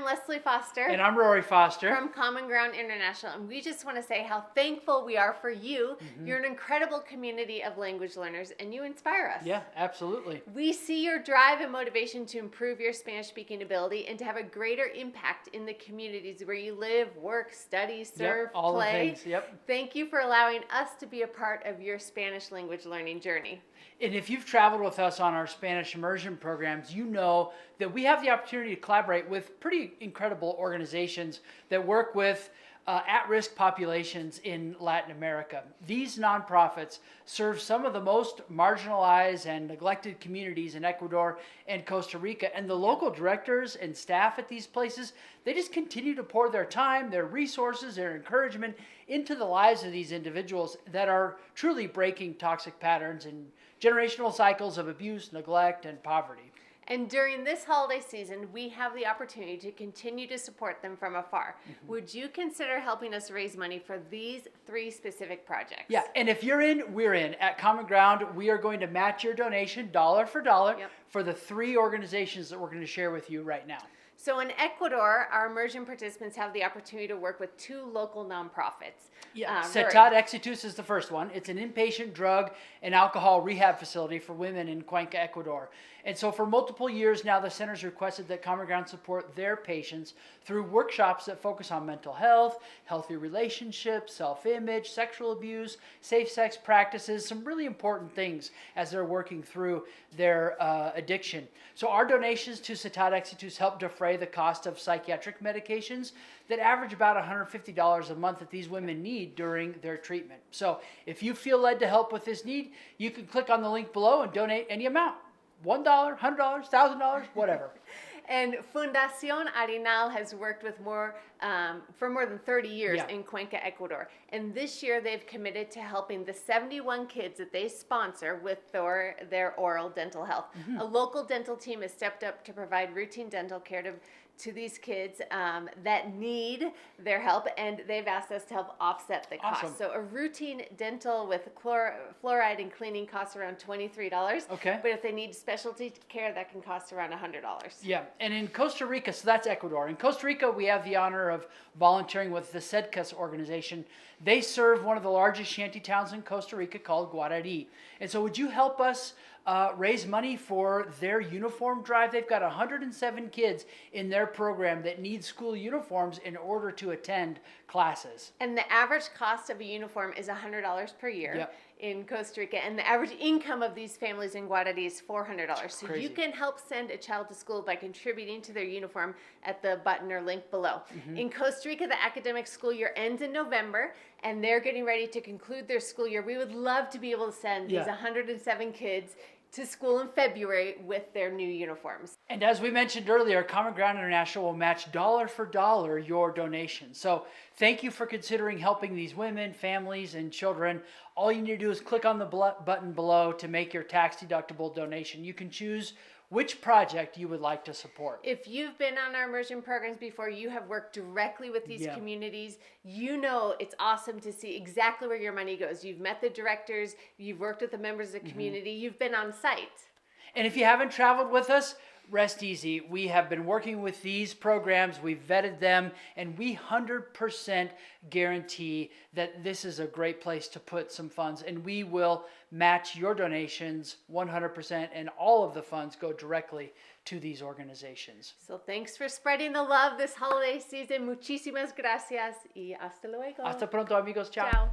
Leslie Foster. And I'm Rory Foster. From Common Ground International. And we just want to say how thankful we are for you. You're an incredible community of language learners, and you inspire us. Yeah, absolutely. We see your drive and motivation to improve your Spanish-speaking ability and to have a greater impact in the communities where you live, work, study, serve, all play. the things. Yep. Thank you for allowing us to be a part of your Spanish language learning journey. And if you've traveled with us on our Spanish Immersion programs, you know that we have the opportunity to collaborate with pretty incredible organizations that work with at-risk populations in Latin America. These nonprofits serve some of the most marginalized and neglected communities in Ecuador and Costa Rica. And the local directors and staff at these places, they just continue to pour their time, their resources, their encouragement into the lives of these individuals that are truly breaking toxic patterns and generational cycles of abuse, neglect, and poverty. And during this holiday season, we have the opportunity to continue to support them from afar. Would you consider helping us raise money for these 3 specific projects? Yeah, and if you're in, we're in. At Common Ground, we are going to match your donation dollar for dollar for the 3 organizations that we're going to share with you right now. So in Ecuador, our immersion participants have the opportunity to work with 2 local nonprofits. Yeah, Ciudad Exitus is the first one. It's an inpatient drug and alcohol rehab facility for women in Cuenca, Ecuador. And so for multiple years now, the center's requested that Common Ground support their patients through workshops that focus on mental health, healthy relationships, self-image, sexual abuse, safe sex practices, some really important things as they're working through their addiction. So our donations to Ciudad Exitus help defray the cost of psychiatric medications that average about $150 a month that these women need during their treatment. So if you feel led to help with this need, you can click on the link below and donate any amount. $1, $100, $1,000, whatever. And Fundación Arenal has worked with for more than 30 years in Cuenca, Ecuador. And this year they've committed to helping the 71 kids that they sponsor with their oral dental health. A local dental team has stepped up to provide routine dental care to these kids that need their help, and they've asked us to help offset the cost. Awesome. So a routine dental with fluoride and cleaning costs around $23. Okay. But if they need specialty care, that can cost around $100. Yeah, and in Costa Rica, so that's Ecuador. In Costa Rica, we have the honor of volunteering with the CEDCAS organization. They serve one of the largest shanty towns in Costa Rica called Guarari. And so would you help us raise money for their uniform drive? They've got 107 kids in their program that need school uniforms in order to attend classes. And the average cost of a uniform is $100 per year in Costa Rica. And the average income of these families in Guarari is $400. So you can help send a child to school by contributing to their uniform at the button or link below. In Costa Rica, the academic school year ends in November, and they're getting ready to conclude their school year. We would love to be able to send these 107 kids to school in February with their new uniforms. And as we mentioned earlier, Common Ground International will match dollar for dollar your donation. So thank you for considering helping these women, families, and children. All you need to do is click on the button below to make your tax-deductible donation. You can choose which project you would like to support. If you've been on our immersion programs before, you have worked directly with these communities, you know it's awesome to see exactly where your money goes. You've met the directors, you've worked with the members of the community, you've been on site. And if you haven't traveled with us, rest easy. We have been working with these programs, we've vetted them, and we 100% guarantee that this is a great place to put some funds, and we will match your donations 100%, and all of the funds go directly to these organizations. So thanks for spreading the love this holiday season. Muchísimas gracias y hasta luego. Hasta pronto, amigos. Ciao. Ciao.